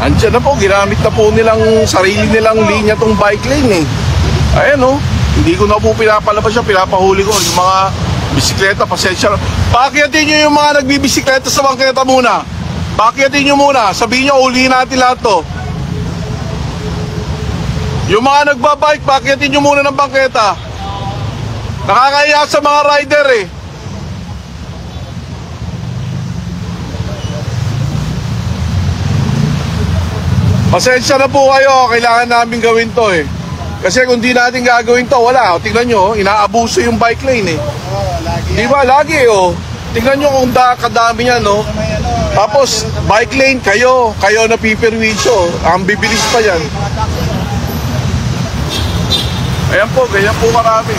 Andiyan na po, ginamit na po nilang sarili nilang linya tong bike lane eh. Ayan oh, hindi ko na po pinapalabas siya, pinapahuli ko yung mga bisikleta, pasensya. Paakyatin nyo yung mga nagbibisikleta sa bangketa muna. Paakyatin nyo muna, sabihin nyo, ulihin natin lahat to. Yung mga nagbabike, paakyatin nyo muna ng bangketa. Nakakahiya sa mga rider eh. Pasensya na po kayo, kailangan namin gawin to eh. Kasi kung di natin gagawin to, wala. O, tingnan nyo, inaabuso yung bike lane eh. Di ba? Lagi oh. Tingnan nyo kung kadami yan no. Tapos, bike lane, kayo na pipirwisyo. Ang bibilis pa yan. Ayan po, ganyan po marami.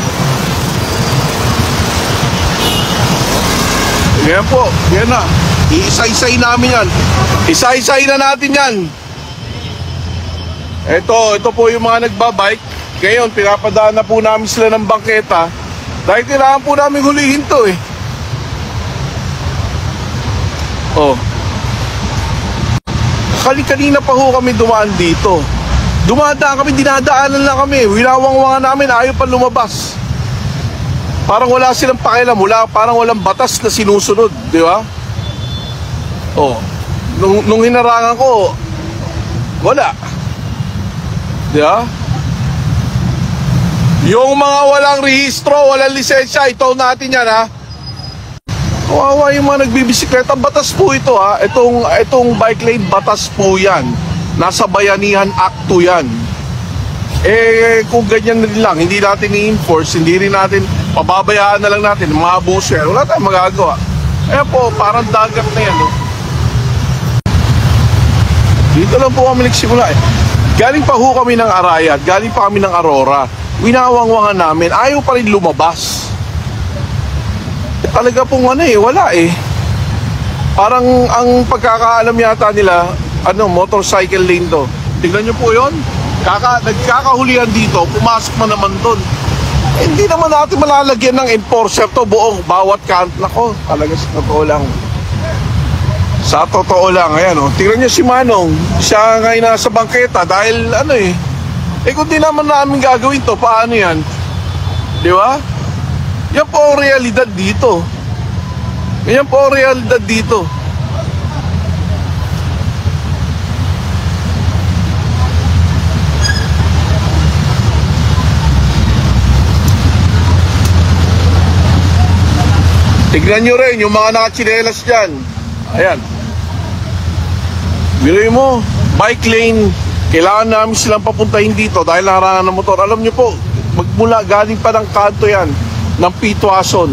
Ganyan po, yan na. Iisa-isay namin yan. Isa-isay na natin yan. Ito po yung mga nagbabike. Ngayon, pinapadaan na po namin sila ng bangketa dahil kailangan po namin hulihin to eh. Oh. Kanina pa ho kami dumaan dito. Dumadaan kami, dinadaanan lang kami. Winawang-wangan namin, ayaw pa lumabas. Parang wala silang pakialam, parang walang batas na sinusunod, di ba? Oh. Nung hinarangan ko, wala. Di ba? Yung mga walang rehistro, walang lisensya, ito natin yan ha. Kawawa yung mga nagbibisikleta, batas po ito ha. Itong bike lane, batas po yan. Nasa Bayanihan Act 2 yan. Eh kung ganyan rin lang, hindi natin i-enforce, hindi rin natin, pababayaan na lang natin, mga abuso yan, wala tayong magagawa. Ayan po, parang dagat na yan. No? Dito lang po kami nagsimula eh. Galing pa ho kami ng Arayat, galing pa kami ng Aurora. Winawang-wangan namin, ayaw pa rin lumabas. Talaga pong wala eh. Parang ang pagkakaalam yata nila, motorcycle lane to. Tignan nyo po yun, nagkakahulihan dito, pumasok na naman doon. Hindi naman natin malalagyan ng enforcer to buong bawat kanto. Nako, talaga sa totoo lang. Sa totoo lang, ayan o. Tignan nyo si Manong, siya ngayon nasa bangketa dahil kung di naman namin gagawin to, paano yan? Di ba? Yan po ang realidad dito. Yan po ang realidad dito. Tignan nyo rin yung mga nakachinelas dyan. Ayan. Biruin mo, bike lane, kailangan namin silang papuntahin dito dahil naharangan ng motor. Alam nyo po, magmula galing pa ng kanto yan ng Pitwason.